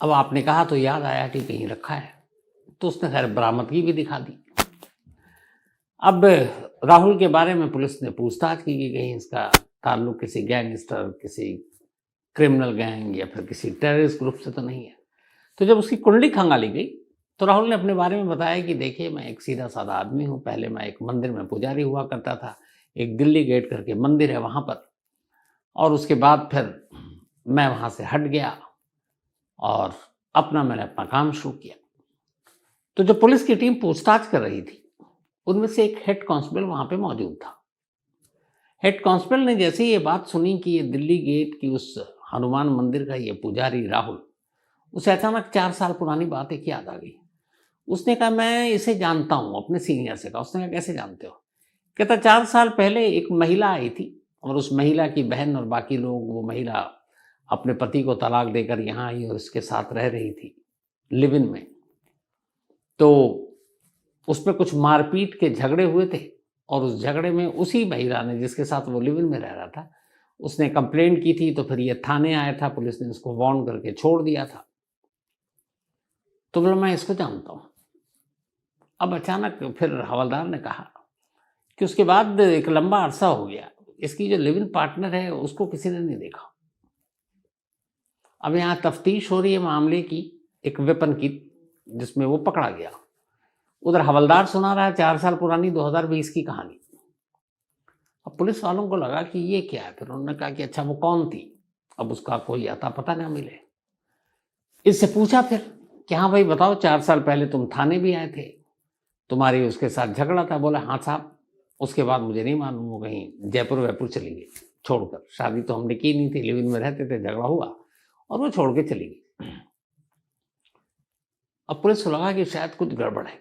अब आपने कहा तो याद आया कि कहीं रखा है, तो उसने खैर बरामदगी भी दिखा दी। अब राहुल के बारे में पुलिस ने पूछताछ की कि कहीं इसका ताल्लुक किसी गैंगस्टर, किसी क्रिमिनल गैंग या फिर किसी टेररिस्ट ग्रुप से तो नहीं है। तो जब उसकी कुंडली खंगाली गई तो राहुल ने अपने बारे में बताया कि देखिए, मैं एक सीधा साधा आदमी हूँ, पहले मैं एक मंदिर में पुजारी हुआ करता था, एक दिल्ली गेट करके मंदिर है वहाँ पर, और उसके बाद फिर मैं वहाँ से हट गया और मैंने अपना काम शुरू किया। तो जब पुलिस की टीम पूछताछ कर रही थी, उनमें से एक हेड कांस्टेबल वहाँ पे मौजूद था। हेड कांस्टेबल ने जैसे ये बात सुनी कि ये दिल्ली गेट की उस हनुमान मंदिर का ये पुजारी राहुल, उसे अचानक 4 साल पुरानी बात एक याद आ गई। उसने कहा मैं इसे जानता हूँ, अपने सीनियर से कहा। उसने कहा कैसे जानते हो? कहता 4 साल पहले एक महिला आई थी और उस महिला की बहन और बाकी लोग, वो महिला अपने पति को तलाक देकर यहाँ आई और इसके साथ रह रही थी लिव इन में। तो उसमें कुछ मारपीट के झगड़े हुए थे, और उस झगड़े में उसी महिला ने, जिसके साथ वो लिव इन में रह रहा था, उसने कंप्लेंट की थी। तो फिर ये थाने आया था, पुलिस ने उसको वार्न करके छोड़ दिया था। तो बोला मैं इसको जानता हूँ। अब अचानक फिर हवलदार ने कहा कि उसके बाद एक लंबा अरसा हो गया, इसकी जो लिव इन पार्टनर है उसको किसी ने नहीं देखा। अब यहाँ तफ्तीश हो रही है मामले की, एक वेपन की, जिसमें वो पकड़ा गया। उधर हवलदार सुना रहा है 4 साल पुरानी 2020 की कहानी। अब पुलिस वालों को लगा कि ये क्या है। फिर उन्होंने कहा कि अच्छा वो कौन थी। अब उसका कोई अता पता ना मिले। इससे पूछा फिर कि हाँ भाई बताओ, 4 साल पहले तुम थाने भी आए थे, तुम्हारी उसके साथ झगड़ा था। बोला हाँ साहब, उसके बाद मुझे नहीं मालूम, वो कहीं जयपुर वयपुर चली गई। छोड़कर। शादी तो हमने की नहीं थी, लिव इन में रहते थे, झगड़ा हुआ और वो छोड़ के चली गई। अब पुलिस को लगा कि शायद कुछ गड़बड़ है।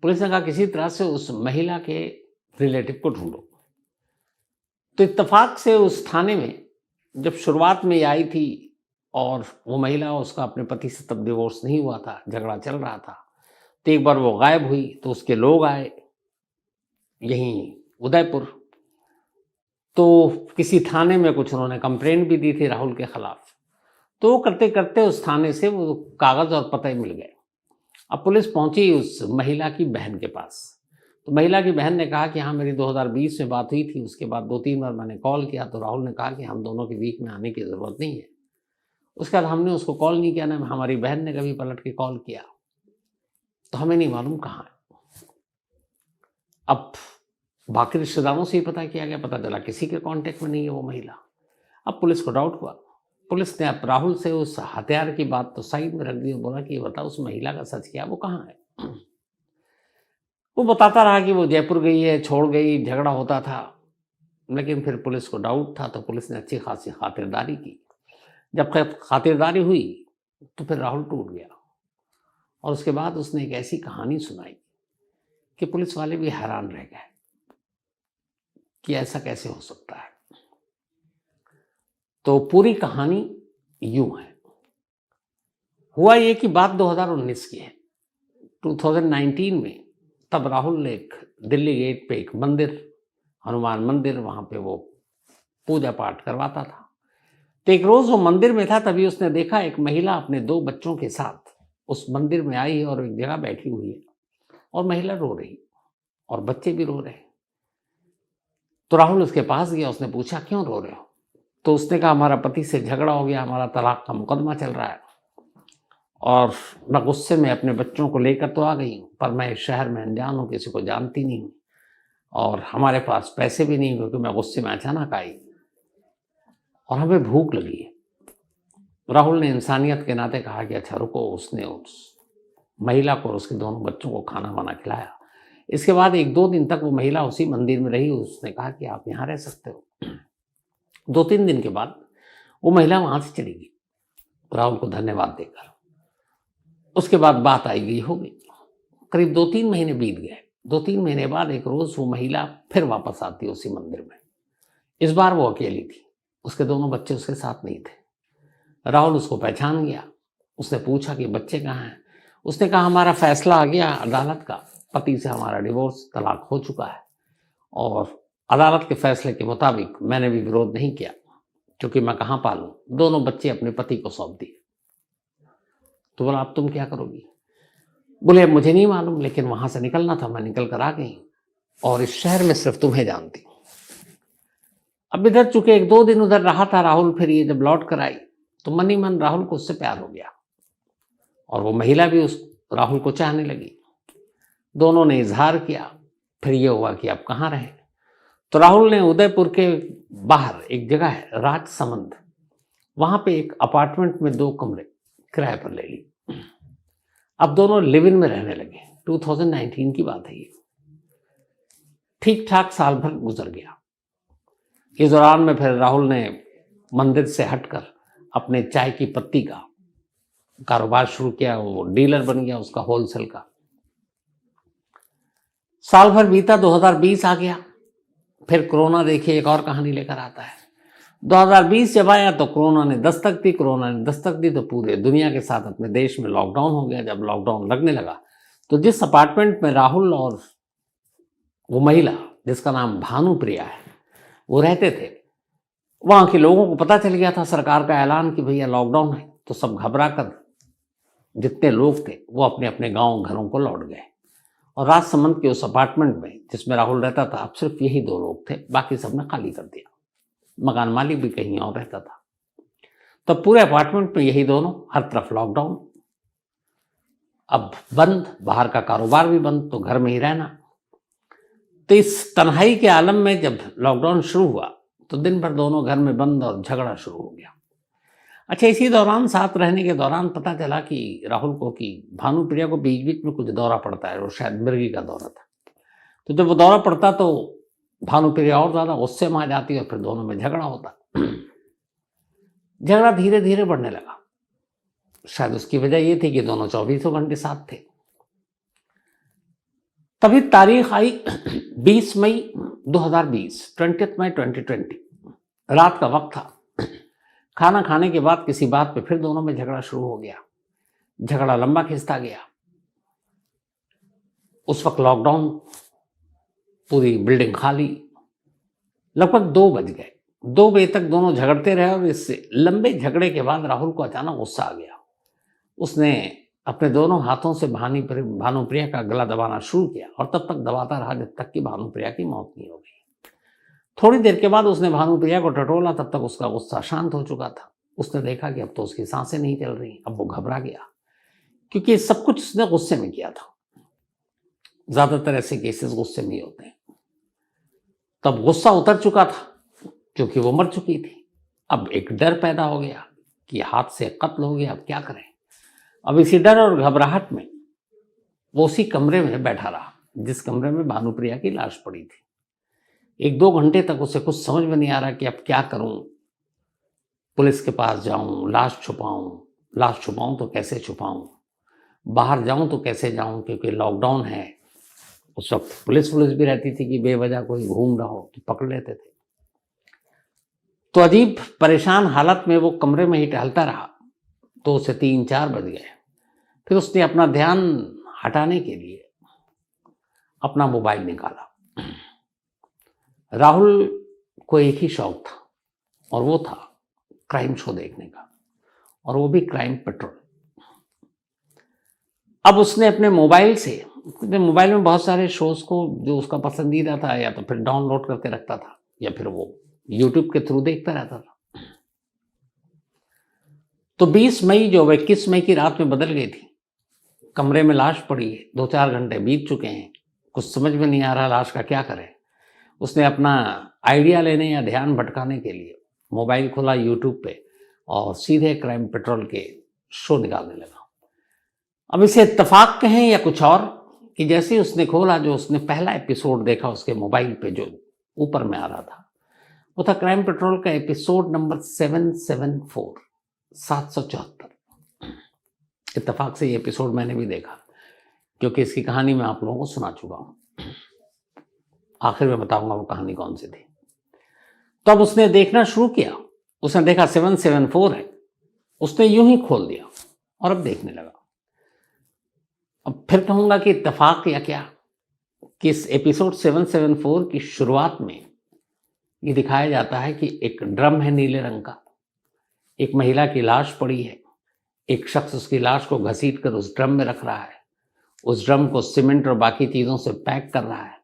पुलिस ने कहा किसी तरह से उस महिला के रिलेटिव को ढूंढो। तो इत्तेफाक से उस थाने में जब शुरुआत में आई थी और वो महिला, उसका अपने पति से तब डिवोर्स नहीं हुआ था, झगड़ा चल रहा था, तो एक बार वो गायब हुई तो उसके लोग आए यहीं उदयपुर, तो किसी थाने में कुछ उन्होंने कंप्लेंट भी दी थी राहुल के खिलाफ। तो वो करते करते उस थाने से वो कागज़ और पता ही मिल गए। अब पुलिस पहुंची उस महिला की बहन के पास। तो महिला की बहन ने कहा कि हाँ, मेरी 2020 में बात हुई थी, उसके बाद 2-3 बार मैंने कॉल किया तो राहुल ने कहा कि हम दोनों के बीच में आने की ज़रूरत नहीं है। उसके बाद हमने उसको कॉल नहीं किया, ना हमारी बहन ने कभी पलट के कॉल किया, तो हमें नहीं मालूम कहाँ है। अब बाकी रिश्तेदारों से ही पता किया गया, पता चला किसी के कांटेक्ट में नहीं है वो महिला। अब पुलिस को डाउट हुआ। पुलिस ने अब राहुल से उस हथियार की बात तो साइड में रख दी और बोला कि ये बताओ उस महिला का सच क्या है, वो कहाँ है। वो बताता रहा कि वो जयपुर गई है, छोड़ गई, झगड़ा होता था। लेकिन फिर पुलिस को डाउट था तो पुलिस ने अच्छी खासी खातिरदारी की। जब खातिरदारी हुई तो फिर राहुल टूट गया और उसके बाद उसने एक ऐसी कहानी सुनाई कि पुलिस वाले भी हैरान रह गए कि ऐसा कैसे हो सकता है। तो पूरी कहानी यूं है। हुआ ये कि बात 2019 की है। 2019 में तब राहुल ने एक दिल्ली गेट पे एक मंदिर, हनुमान मंदिर, वहां पे वो पूजा पाठ करवाता था। तो एक रोज वो मंदिर में था, तभी उसने देखा एक महिला अपने 2 बच्चों के साथ उस मंदिर में आई है और एक जगह बैठी हुई है और महिला रो रही और बच्चे भी रो रहे। तो राहुल उसके पास गया, उसने पूछा क्यों रो रहे हो। तो उसने कहा हमारा पति से झगड़ा हो गया, हमारा तलाक का मुकदमा चल रहा है और मैं गुस्से में अपने बच्चों को लेकर तो आ गई हूँ, पर मैं इस शहर में अनजान हूँ, किसी को जानती नहीं हूँ और हमारे पास पैसे भी नहीं, क्योंकि मैं गुस्से में अचानक आई और हमें भूख लगी है। राहुल ने इंसानियत के नाते कहा कि अच्छा रुको। उसने उस महिला को और उसके दोनों बच्चों को खाना वाना खिलाया। इसके बाद 1-2 दिन तक वो महिला उसी मंदिर में रही। उसने कहा कि आप यहाँ रह सकते हो। 2-3 दिन के बाद वो महिला वहाँ से चली गई राहुल को धन्यवाद देकर। उसके बाद बात आई गई हो गई। करीब 2-3 महीने बीत गए। 2-3 महीने बाद एक रोज़ वो महिला फिर वापस आती उसी मंदिर में। इस बार वो अकेली थी, उसके दोनों बच्चे उसके साथ नहीं थे। राहुल उसको पहचान गया। उसने पूछा कि बच्चे कहाँ हैं। उसने कहा हमारा फैसला आ गया अदालत का, पति से हमारा डिवोर्स, तलाक हो चुका है और अदालत के फैसले के मुताबिक मैंने भी विरोध नहीं किया, क्योंकि मैं कहाँ पालूं, दोनों बच्चे अपने पति को सौंप दिए। तो बोला अब तुम क्या करोगी। बोले मुझे नहीं मालूम, लेकिन वहां से निकलना था, मैं निकल कर आ गई और इस शहर में सिर्फ तुम्हें जानती। अब इधर चूंकि 1-2 दिन उधर रहा था राहुल, फिर ये जब लौट कर आई तो मन ही मन राहुल को उससे प्यार हो गया और वो महिला भी उस राहुल को चाहने लगी। दोनों ने इजहार किया। फिर ये हुआ कि अब कहाँ रहे। तो राहुल ने उदयपुर के बाहर एक जगह है राजसमंद, वहां पे एक अपार्टमेंट में 2 कमरे किराए पर ले ली। अब दोनों लिव इन में रहने लगे। 2019 की बात है ये। ठीक ठाक साल भर गुजर गया। इस दौरान में फिर राहुल ने मंदिर से हटकर अपने चाय की पत्ती का कारोबार शुरू किया। वो डीलर बन गया उसका, होलसेल का। साल भर बीता, 2020 आ गया। फिर कोरोना देखिए एक और कहानी लेकर आता है। 2020 जब आया तो कोरोना ने दस्तक दी। कोरोना ने दस्तक दी तो पूरे दुनिया के साथ अपने देश में लॉकडाउन हो गया। जब लॉकडाउन लगने लगा तो जिस अपार्टमेंट में राहुल और वो महिला जिसका नाम भानुप्रिया है वो रहते थे, वहां के लोगों को पता चल गया था सरकार का ऐलान कि भैया लॉकडाउन है। तो सब घबरा कर जितने लोग थे वो अपने अपने गांव घरों को लौट गए और राजसमंद के उस अपार्टमेंट में जिसमें राहुल रहता था अब सिर्फ यही 2 लोग थे, बाकी सबने खाली कर दिया। मकान मालिक भी कहीं और रहता था। तब पूरे अपार्टमेंट में यही दोनों, हर तरफ लॉकडाउन, अब बंद, बाहर का कारोबार भी बंद, तो घर में ही रहना। तो इस तन्हाई के आलम में जब लॉकडाउन शुरू हुआ तो दिन भर दोनों घर में बंद और झगड़ा शुरू हो गया। अच्छा, इसी दौरान साथ रहने के दौरान पता चला कि राहुल को कि भानुप्रिया को बीच बीच में कुछ दौरा पड़ता है, वो शायद मिर्गी का दौरा था। तो जब वो दौरा पड़ता तो भानुप्रिया और ज़्यादा गुस्से में आ जाती है और फिर दोनों में झगड़ा होता। झगड़ा धीरे धीरे बढ़ने लगा। शायद उसकी वजह ये थी कि दोनों 24 घंटे साथ थे। तभी तारीख आई 20 मई 2020, 20 मई 2020, रात का वक्त था। खाना खाने के बाद किसी बात पे फिर दोनों में झगड़ा शुरू हो गया। झगड़ा लंबा खिंचता गया। उस वक्त लॉकडाउन, पूरी बिल्डिंग खाली। लगभग 2 बज गए। 2 बजे तक दोनों झगड़ते रहे और इससे लंबे झगड़े के बाद राहुल को अचानक गुस्सा आ गया। उसने अपने दोनों हाथों से भानुप्रिया का गला दबाना शुरू किया और तब तक दबाता रहा जब तक कि भानुप्रिया की मौत नहीं हो गई। थोड़ी देर के बाद उसने भानुप्रिया को टटोला, तब तक उसका गुस्सा शांत हो चुका था। उसने देखा कि अब तो उसकी सांसें नहीं चल रही। अब वो घबरा गया, क्योंकि सब कुछ उसने गुस्से में किया था। ज्यादातर ऐसे केसेस गुस्से में ही होते हैं। तब गुस्सा उतर चुका था क्योंकि वो मर चुकी थी। अब एक डर पैदा हो गया कि हाथ से कत्ल हो गया, अब क्या करें। अब इसी डर और घबराहट में वो उसी कमरे में बैठा रहा जिस कमरे में भानुप्रिया की लाश पड़ी थी। 1-2 घंटे तक उसे कुछ समझ में नहीं आ रहा कि अब क्या करूं। पुलिस के पास जाऊं, लाश छुपाऊं तो कैसे छुपाऊं, बाहर जाऊं तो कैसे जाऊं, क्योंकि लॉकडाउन है। उस वक्त पुलिस भी रहती थी कि बेवजह कोई घूम रहा हो तो पकड़ लेते थे। तो अजीब परेशान हालत में वो कमरे में ही टहलता रहा। तो उसे 3-4 बज गए। फिर उसने अपना ध्यान हटाने के लिए अपना मोबाइल निकाला। राहुल को एक ही शौक था और वो था क्राइम शो देखने का, और वो भी क्राइम पेट्रोल। अब उसने अपने मोबाइल में बहुत सारे शोज को जो उसका पसंदीदा था या तो फिर डाउनलोड करके रखता था या फिर वो यूट्यूब के थ्रू देखता रहता था। तो 20 मई जो 21 मई की रात में बदल गई थी। कमरे में लाश पड़ी है, 2-4 घंटे बीत चुके हैं, कुछ समझ में नहीं आ रहा लाश का क्या करें। उसने अपना आइडिया लेने या ध्यान भटकाने के लिए मोबाइल खोला यूट्यूब पे और सीधे क्राइम पेट्रोल के शो निकालने लगा। अब इसे इत्तेफाक कहें या कुछ और, कि जैसे ही उसने खोला, जो उसने पहला एपिसोड देखा उसके मोबाइल पे जो ऊपर में आ रहा था, वो था क्राइम पेट्रोल का एपिसोड नंबर 774, 774। इत्तेफाक से ये एपिसोड मैंने भी देखा, क्योंकि इसकी कहानी मैं आप लोगों को सुना चुका हूं। आखिर में बताऊंगा वो कहानी कौन सी थी। तो अब उसने देखना शुरू किया। उसने देखा 774 है। उसने यूं ही खोल दिया और अब देखने लगा। अब फिर कहूंगा कि इत्तेफाक या क्या, कि इस एपिसोड 774 की शुरुआत में ये दिखाया जाता है कि एक ड्रम है नीले रंग का, एक महिला की लाश पड़ी है, एक शख्स उसकी लाश को घसीट कर उस ड्रम में रख रहा है, उस ड्रम को सीमेंट और बाकी चीज़ों से पैक कर रहा है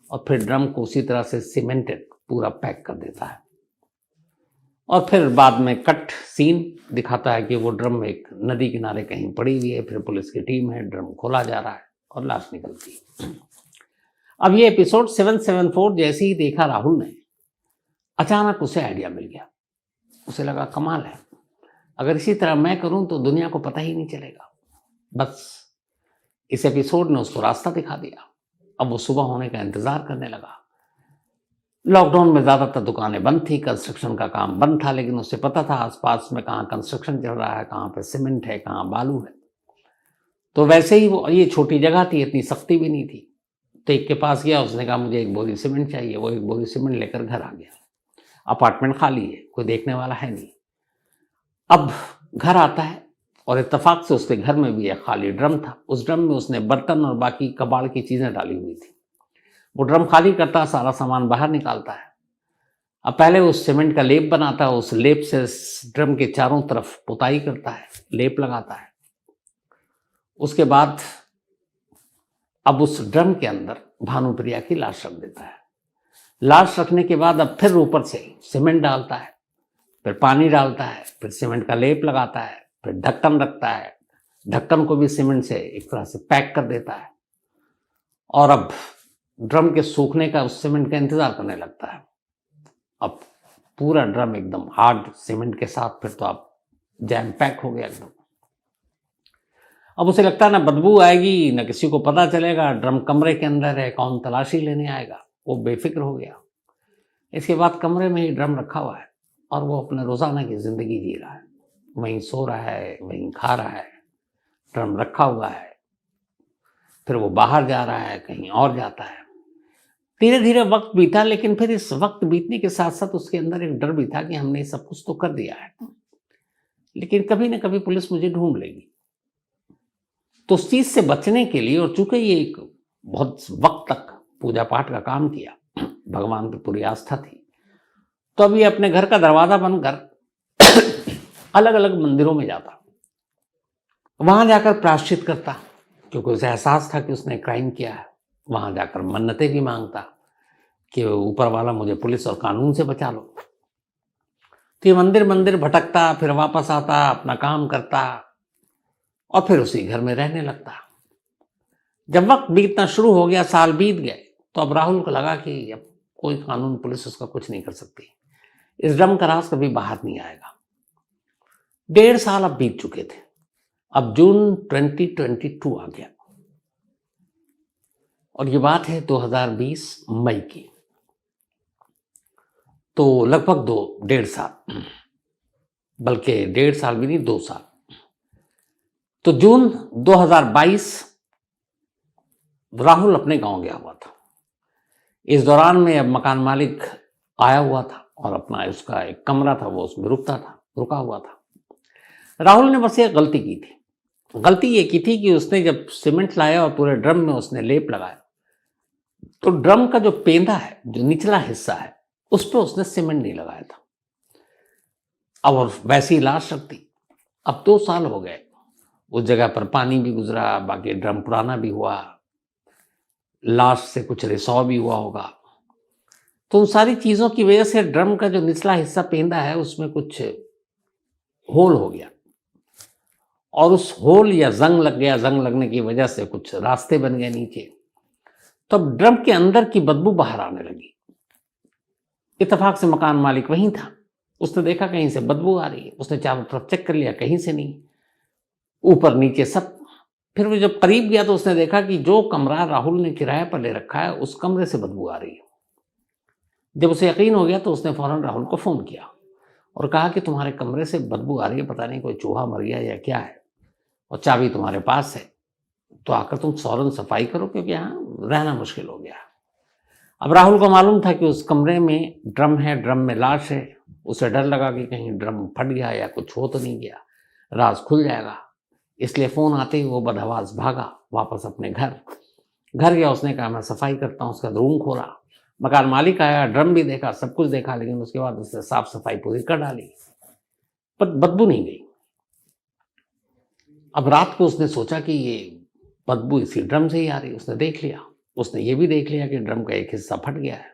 और फिर ड्रम को उसी तरह से सीमेंटेड पूरा पैक कर देता है। और फिर बाद में कट सीन दिखाता है कि वो ड्रम एक नदी किनारे कहीं पड़ी हुई है, फिर पुलिस की टीम है, ड्रम खोला जा रहा है और लाश निकलती है। अब ये एपिसोड 774 जैसे ही देखा राहुल ने, अचानक उसे आइडिया मिल गया। उसे लगा कमाल है, अगर इसी तरह मैं करूं तो दुनिया को पता ही नहीं चलेगा। बस इस एपिसोड ने उसको रास्ता दिखा दिया। अब वो सुबह होने का इंतजार करने लगा। लॉकडाउन में ज़्यादातर दुकानें बंद थी, कंस्ट्रक्शन का काम बंद था, लेकिन उसे पता था आसपास में कहाँ कंस्ट्रक्शन चल रहा है, कहाँ पे सीमेंट है, कहाँ बालू है। तो वैसे ही वो, ये छोटी जगह थी, इतनी सख्ती भी नहीं थी। तो एक के पास गया, उसने कहा मुझे 1 बोरी सीमेंट चाहिए। वो 1 बोरी सीमेंट लेकर घर आ गया। अपार्टमेंट खाली है, कोई देखने वाला है नहीं। अब घर आता है और इत्तेफाक से उसके घर में भी एक खाली ड्रम था। उस ड्रम में उसने बर्तन और बाकी कबाड़ की चीज़ें डाली हुई थी। वो ड्रम खाली करता, सारा सामान बाहर निकालता है। अब पहले उस सीमेंट का लेप बनाता है, उस लेप से ड्रम के चारों तरफ पुताई करता है, लेप लगाता है। उसके बाद अब उस ड्रम के अंदर भानुप्रिया की लाश रख देता है। लाश रखने के बाद अब फिर ऊपर से सीमेंट डालता है, फिर पानी डालता है, फिर सीमेंट का लेप लगाता है, फिर ढक्कन रखता है, ढक्कन को भी सीमेंट से एक तरह से पैक कर देता है और अब ड्रम के सूखने का, उस सीमेंट का इंतजार करने लगता है। अब पूरा ड्रम एकदम हार्ड सीमेंट के साथ फिर तो अब जैम पैक हो गया एकदम। अब उसे लगता है ना बदबू आएगी, ना किसी को पता चलेगा, ड्रम कमरे के अंदर है, कौन तलाशी लेने आएगा। वो बेफिक्र हो गया। इसके बाद कमरे में ही ड्रम रखा हुआ है और वो अपने रोज़ाना की ज़िंदगी जी रहा है, वहीं सो रहा है, वहीं खा रहा है, ड्रम रखा हुआ है, फिर वो बाहर जा रहा है, कहीं और जाता है। धीरे धीरे वक्त बीता, लेकिन फिर इस वक्त बीतने के साथ साथ उसके अंदर एक डर भी था कि हमने सब कुछ तो कर दिया है, लेकिन कभी ना कभी पुलिस मुझे ढूंढ लेगी। तो उस चीज से बचने के लिए, और चूंकि ये एक बहुत वक्त तक पूजा पाठ का काम किया, भगवान पे पूरी आस्था थी, तो अब ये अपने घर का दरवाजा बंद कर अलग अलग मंदिरों में जाता, वहां जाकर प्रायश्चित करता, क्योंकि उसे एहसास था कि उसने क्राइम किया है। वहां जाकर मन्नतें भी मांगता कि ऊपर वाला मुझे पुलिस और कानून से बचा लो। तो ये मंदिर मंदिर भटकता, फिर वापस आता, अपना काम करता और फिर उसी घर में रहने लगता। जब वक्त बीतना शुरू हो गया, साल बीत गए, तो अब राहुल को लगा कि अब कोई कानून पुलिस उसका कुछ नहीं कर सकती, इस ड्रम का राज कभी बाहर नहीं आएगा। 1.5 साल अब बीत चुके थे। अब जून 2022 आ गया और ये बात है 2020 मई की, तो लगभग 1.5 साल, बल्कि 1.5 साल भी नहीं, 2 साल। तो जून 2022 राहुल अपने गांव गया हुआ था। इस दौरान में अब मकान मालिक आया हुआ था और अपना उसका एक कमरा था, वो उसमें रुका हुआ था। राहुल ने बस एक गलती की थी। गलती ये की थी कि उसने जब सीमेंट लाया और पूरे ड्रम में उसने लेप लगाया, तो ड्रम का जो पेंदा है, जो निचला हिस्सा है, उस पर उसने सीमेंट नहीं लगाया था। अब वैसी लाश रखती। अब 2 साल हो गए, उस जगह पर पानी भी गुजरा, बाकी ड्रम पुराना भी हुआ, लाश से कुछ रिसाव भी हुआ होगा। तो उन सारी चीजों की वजह से ड्रम का जो निचला हिस्सा पेंदा है, उसमें कुछ होल हो गया और उस होल या जंग लग गया। जंग लगने की वजह से कुछ रास्ते बन गए नीचे, तो अब ड्रम के अंदर की बदबू बाहर आने लगी। इत्तेफाक से मकान मालिक वहीं था, उसने देखा कहीं से बदबू आ रही है, उसने चारों तरफ चेक कर लिया, कहीं से नहीं, ऊपर नीचे सब। फिर वो जब करीब गया तो उसने देखा कि जो कमरा राहुल ने किराए पर ले रखा है, उस कमरे से बदबू आ रही है। जब उसे यकीन हो गया तो उसने फौरन राहुल को फोन किया और कहा कि तुम्हारे कमरे से बदबू आ रही है, पता नहीं कोई चूहा मर गया या क्या है, और चाबी तुम्हारे पास है, तो आकर तुम फौरन सफाई करो, क्योंकि यहाँ रहना मुश्किल हो गया। अब राहुल को मालूम था कि उस कमरे में ड्रम है, ड्रम में लाश है। उसे डर लगा कि कहीं ड्रम फट गया या कुछ हो तो नहीं गया, राज खुल जाएगा। इसलिए फोन आते ही वो बदहवास भागा वापस अपने घर गया। उसने कहा मैं सफाई करता हूँ। उसका रूम खोला, मकान मालिक आया, ड्रम भी देखा, सब कुछ देखा, लेकिन उसके बाद उसने साफ सफाई पूरी कर डाली, पर बदबू नहीं गई। अब रात को उसने सोचा कि ये बदबू इसी ड्रम से ही आ रही है। उसने देख लिया, उसने ये भी देख लिया कि ड्रम का एक हिस्सा फट गया है।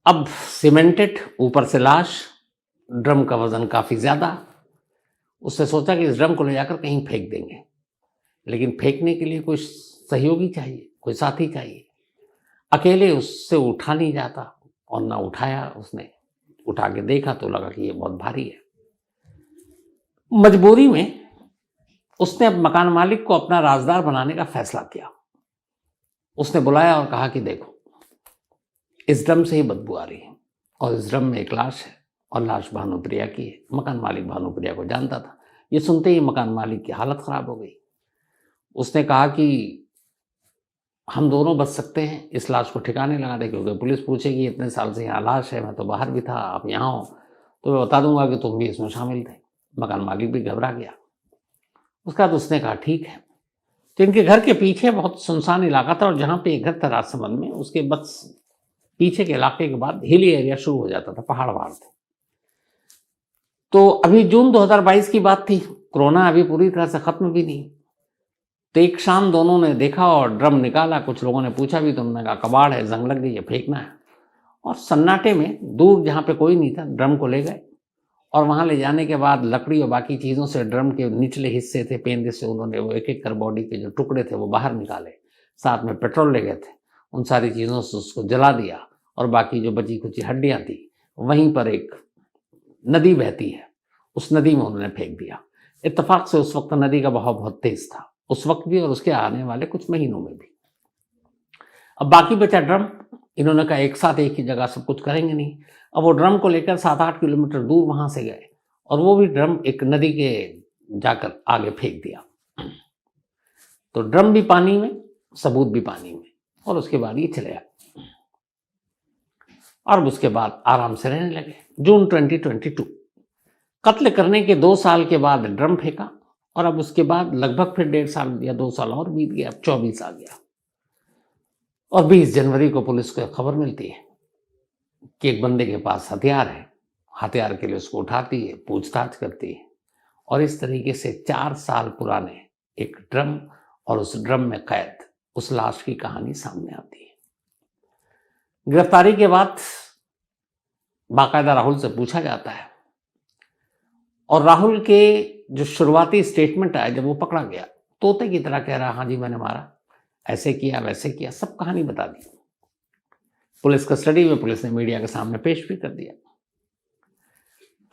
अब सीमेंटेड, ऊपर से लाश, ड्रम का वजन काफी ज्यादा। उसने सोचा कि इस ड्रम को ले जाकर कहीं फेंक देंगे, लेकिन फेंकने के लिए कोई सहयोगी चाहिए, कोई साथी चाहिए। अकेले उससे उठा नहीं जाता, और ना उठाया। उसने उठा के देखा तो लगा कि ये बहुत भारी है। मजबूरी में उसने अब मकान मालिक को अपना राजदार बनाने का फैसला किया। उसने बुलाया और कहा कि देखो, इस ड्रम से ही बदबू आ रही है और इस ड्रम में एक लाश है, और लाश भानुप्रिया की है। मकान मालिक भानुप्रिया को जानता था। ये सुनते ही मकान मालिक की हालत खराब हो गई। उसने कहा कि हम दोनों बच सकते हैं, इस लाश को ठिकाने लगा दे, क्योंकि पुलिस पूछेगी इतने साल से यहाँ लाश है, मैं तो बाहर भी था, आप यहाँ हो तो मैं बता दूंगा कि तुम भी इसमें शामिल थे। मकान मालिक भी घबरा गया। उसके बाद उसने कहा ठीक है। तो इनके घर के पीछे बहुत सुनसान इलाका था, और जहाँ पे एक घर था राजसमंद में, उसके बस पीछे के इलाके के बाद हिली एरिया शुरू हो जाता था, पहाड़ वहाड़ थे। तो अभी जून 2022 की बात थी, कोरोना अभी पूरी तरह से खत्म भी नहीं। तो एक शाम दोनों ने देखा और ड्रम निकाला। कुछ लोगों ने पूछा भी, तुमने कहा कबाड़ है, जंग लग गई है, फेंकना है। और सन्नाटे में दूर जहाँ पे कोई नहीं था, ड्रम को ले गए, और वहां ले जाने के बाद लकड़ी और बाकी चीज़ों से ड्रम के निचले हिस्से थे, पेंदे से उन्होंने वो एक एक कर बॉडी के जो टुकड़े थे वो बाहर निकाले। साथ में पेट्रोल ले गए थे, उन सारी चीज़ों से उसको जला दिया, और बाकी जो बची कुची हड्डियाँ थी, वहीं पर एक नदी बहती है, उस नदी में उन्होंने फेंक दिया। इत्तेफाक से उस वक्त नदी का बहाव बहुत तेज था, उस वक्त भी और उसके आने वाले कुछ महीनों में भी। अब बाकी बचा ड्रम। इन्होंने कहा एक साथ एक ही जगह सब कुछ करेंगे नहीं। अब वो ड्रम को लेकर 7-8 किलोमीटर दूर वहां से गए और वो भी ड्रम एक नदी के जाकर आगे फेंक दिया। तो ड्रम भी पानी में, सबूत भी पानी में, और उसके बाद ये चले आए और उसके बाद आराम से रहने लगे। जून 2022, कत्ल करने के 2 साल के बाद ड्रम फेंका और अब उसके बाद लगभग फिर 1.5 साल या 2 साल और बीत गया। अब 24 आ गया और 20 जनवरी को पुलिस को खबर मिलती है कि एक बंदे के पास हथियार है। हथियार के लिए उसको उठाती है, पूछताछ करती है और इस तरीके से 4 साल पुराने एक ड्रम और उस ड्रम में कैद उस लाश की कहानी सामने आती है। गिरफ्तारी के बाद बाकायदा राहुल से पूछा जाता है और राहुल के जो शुरुआती स्टेटमेंट आया जब वो पकड़ा गया, तोते की तरह कह रहा, हाँ जी मैंने मारा, ऐसे किया वैसे किया, सब कहानी बता दी। पुलिस कस्टडी में पुलिस ने मीडिया के सामने पेश भी कर दिया।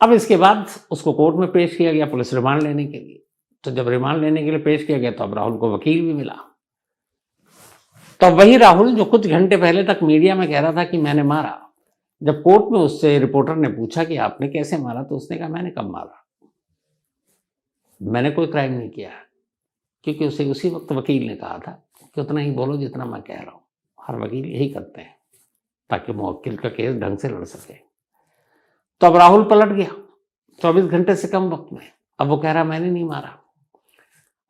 अब इसके बाद उसको कोर्ट में पेश किया गया पुलिस रिमांड लेने के लिए। तो जब रिमांड लेने के लिए पेश किया गया तो अब राहुल को वकील भी मिला। तो वही राहुल जो कुछ घंटे पहले तक मीडिया में कह रहा था कि मैंने मारा, जब कोर्ट में उससे रिपोर्टर ने पूछा कि आपने कैसे मारा, तो उसने कहा मैंने कब मारा, मैंने कोई क्राइम नहीं किया। क्योंकि उसे उसी वक्त वकील ने कहा था कि उतना ही बोलो जितना मैं कह रहा हूँ। हर वकील यही करते हैं ताकि मुवक्किल का केस ढंग से लड़ सके। तो अब राहुल पलट गया 24 घंटे से कम वक्त में। अब वो कह रहा मैंने नहीं मारा।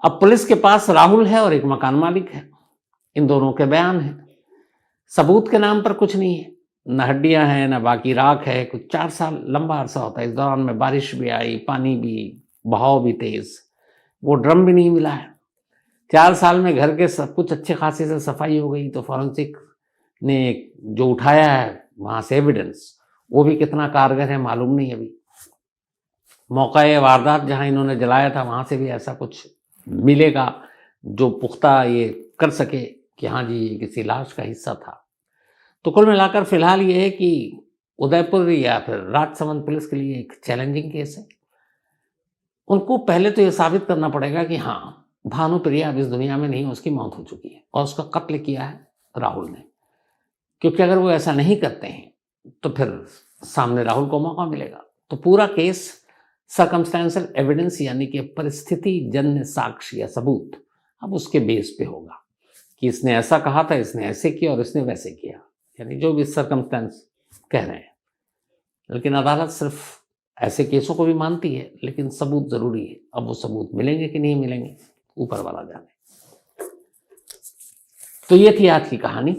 अब पुलिस के पास राहुल है और एक मकान मालिक है, इन दोनों के बयान हैं। सबूत के नाम पर कुछ नहीं है, न हड्डियां हैं न बाकी राख है। कुछ 4 साल लंबा अरसा होता है। इस दौरान में बारिश भी आई, पानी भी, बहाव भी तेज, वो ड्रम भी नहीं मिला है। 4 साल में घर के सब कुछ अच्छे खासे से सफाई हो गई। तो फॉरेंसिक ने जो उठाया है वहां से एविडेंस, वो भी कितना कारगर है मालूम नहीं। अभी मौका ये वारदात जहां इन्होंने जलाया था वहां से भी ऐसा कुछ मिलेगा जो पुख्ता ये कर सके कि हाँ जी ये किसी लाश का हिस्सा था। तो कुल मिलाकर फिलहाल ये है कि उदयपुर या फिर राजसमंद पुलिस के लिए एक चैलेंजिंग केस है। उनको पहले तो ये साबित करना पड़ेगा कि हाँ भानुप्रिया अब इस दुनिया में नहीं, उसकी मौत हो चुकी है और उसका कत्ल किया है राहुल ने। क्योंकि अगर वो ऐसा नहीं करते हैं तो फिर सामने राहुल को मौका मिलेगा। तो पूरा केस सर्कमस्टेंशियल एविडेंस यानी कि परिस्थिति जन्य साक्ष्य या सबूत अब उसके बेस पे होगा कि इसने ऐसा कहा था, इसने ऐसे किया और इसने वैसे किया, यानी जो भी सर्कमस्टेंस कह रहे हैं। लेकिन अदालत सिर्फ ऐसे केसों को भी मानती है, लेकिन सबूत जरूरी है। अब वो सबूत मिलेंगे कि नहीं मिलेंगे, ऊपर वाला जाने। तो ये थी आज की कहानी।